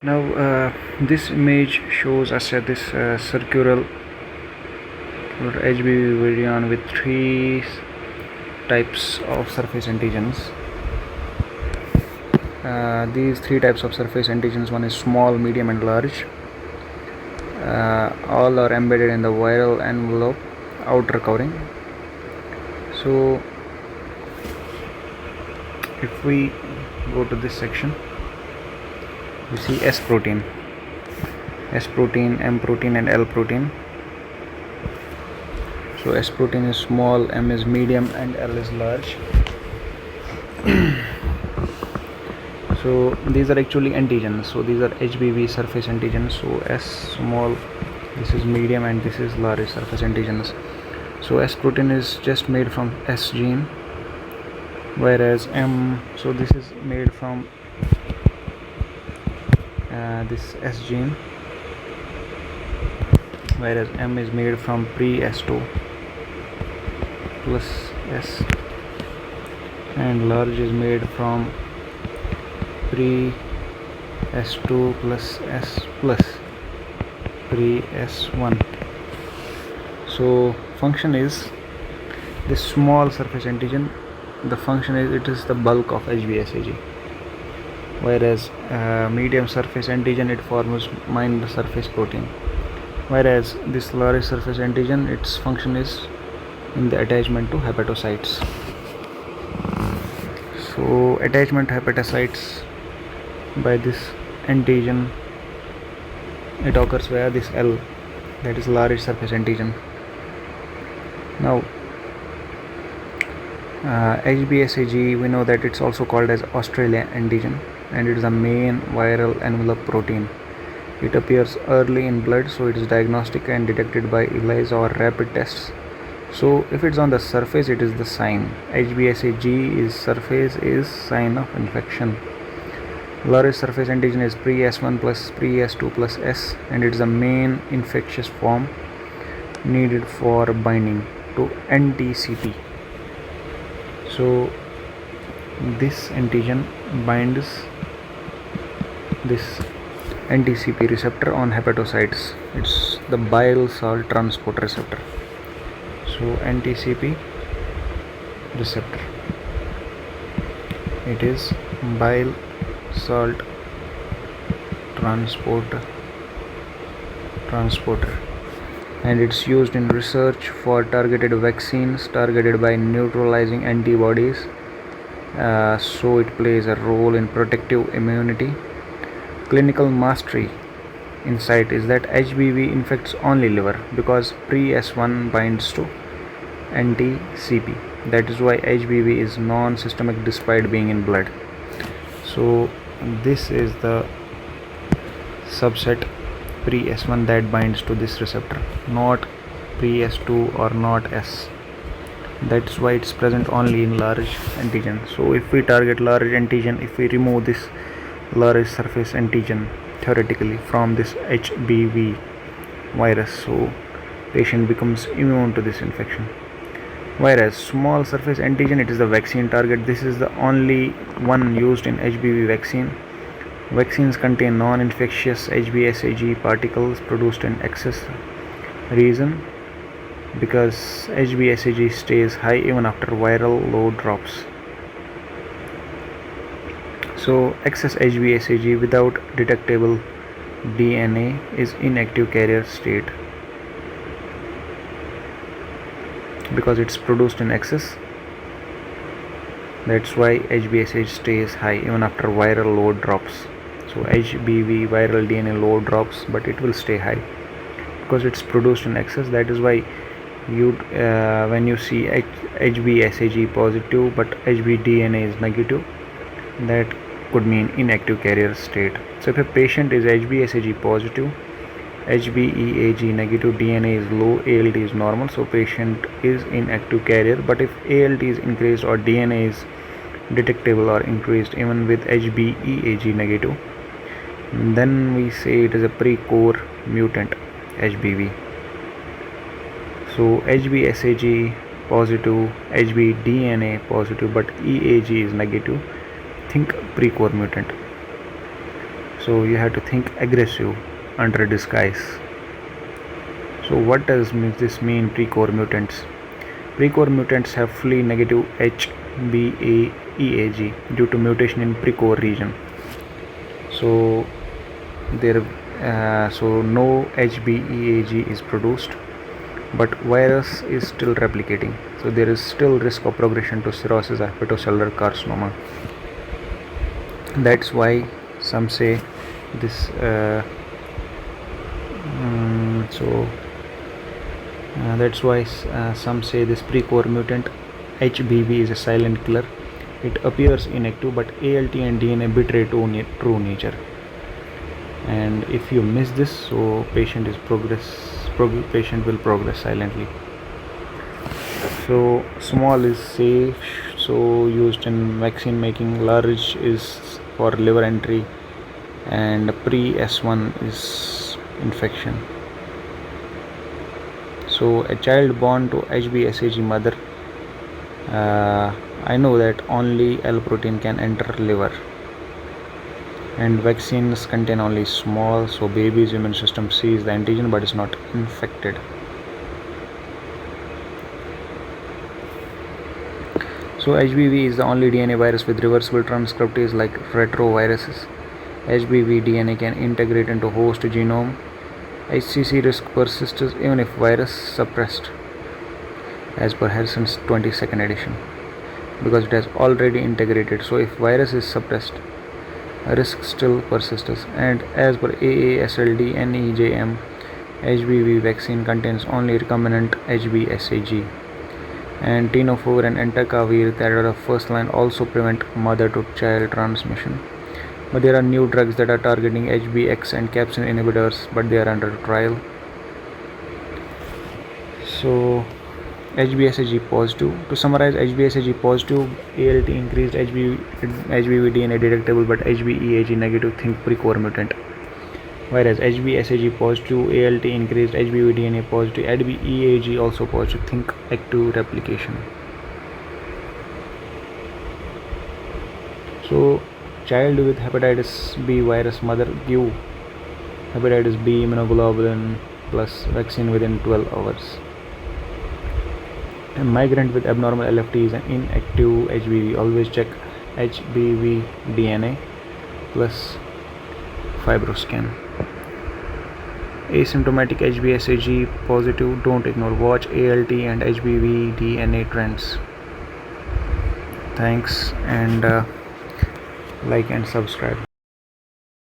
Now this image shows us this circular HBV virion with three types of surface antigens. These three types of surface antigens, one is small, medium and large. All are embedded in the viral envelope outer covering. So if we go to this section, we see S protein, M protein and L protein. So S protein is small, M is medium and L is large. So these are actually antigens. So these are HBV surface antigens. So S small, this is medium and this is large surface antigens. So S protein is just made from S gene, whereas M, so this is made from this S gene, whereas M is made from pre-S2 plus S, and large is made from pre-S2 plus S plus pre-S1. So function is this small surface antigen, the function is it is the bulk of HBsAg, whereas medium surface antigen it forms mined surface protein, whereas this large surface antigen its function is in the attachment to hepatocytes. So attachment to hepatocytes by this antigen, it occurs via this L, that is large surface antigen. Now HBsAg, we know that it's also called as Australia antigen, and it is the main viral envelope protein. It appears early in blood, so it is diagnostic and detected by ELISA or rapid tests. So if it's on the surface, it is the sign. HBsAg is surface is sign of infection. Large surface antigen is pre-S1 plus pre-S2 plus S, and it is the main infectious form needed for binding to NTCP. So this antigen binds this NTCP receptor on hepatocytes. It's the bile salt transport receptor. So NTCP receptor, it is bile salt transporter, and it's used in research for targeted vaccines targeted by neutralizing antibodies. So it plays a role in protective immunity. Clinical mastery insight is that HBV infects only liver because pre-S1 binds to NTCP. That is why HBV is non-systemic despite being in blood. So this is the subset pre-S1 that binds to this receptor, not pre-S2 or not S. That's why it's present only in large antigen. So if we target large antigen, if we remove this large surface antigen theoretically from this HBV virus, so patient becomes immune to this infection. Whereas small surface antigen, it is the vaccine target. This is the only one used in HBV vaccine. Vaccines contain non-infectious HBsAg particles produced in excess. Reason? Because HBsAg stays high even after viral load drops. So excess HBsAg without detectable DNA is inactive carrier state because it's produced in excess. That's why HBsAg stays high even after viral load drops. So HBV viral DNA load drops, but it will stay high because it's produced in excess. That is why you when you see HBsAg positive but HBDNA is negative, that could mean inactive carrier state. So if a patient is HBsAg positive, HBeAg negative, DNA is low, ALT is normal, so patient is inactive carrier. But if ALT is increased or DNA is detectable or increased even with HBeAg negative, then we say it is a pre-core mutant HBV. So HBsAg positive, HBDNA positive, but EAG is negative, think pre-core mutant. So you have to think aggressive under disguise. So what does this mean, pre-core mutants? Pre-core mutants have fully negative HBeAg due to mutation in pre-core region. So no HBeAg is produced, but virus is still replicating. So there is still risk of progression to cirrhosis or hepatocellular carcinoma. That's why some say this. That's why some say this pre-core mutant HBV is a silent killer. It appears inactive, but ALT and DNA betray true nature. And if you miss this, so patient will progress silently. So small is safe, so used in vaccine making. Large is for liver entry, and pre-S1 is infection. So a child born to HBsAg mother, I know that only L protein can enter liver, and vaccines contain only small, so baby's immune system sees the antigen but is not infected. So HBV is the only DNA virus with reversible transcriptase like retroviruses. HBV DNA can integrate into host genome. HCC risk persists even if virus suppressed, as per Harrison's 22nd edition, because it has already integrated. So if virus is suppressed, risk still persists. And as per AASLD NEJM, HBV vaccine contains only recombinant HBsAg. And tenofovir and entecavir, that are the first line, also prevent mother to child transmission. But there are new drugs that are targeting HBx and capsid inhibitors, but they are under trial. So HBsAg positive. To summarize, HBsAg positive, ALT increased, HBV DNA detectable, but HBeAg negative, think pre-core mutant. Whereas HBsAg positive, ALT increased, HBV DNA positive, HBeAg also positive, think active replication. So child with hepatitis B virus, mother give hepatitis B immunoglobulin plus vaccine within 12 hours. A migrant with abnormal LFTs and inactive HBV, always check HBV DNA plus fibroscan. Asymptomatic HBsAg positive, don't ignore, watch ALT and HBV DNA trends. Thanks, and like and subscribe.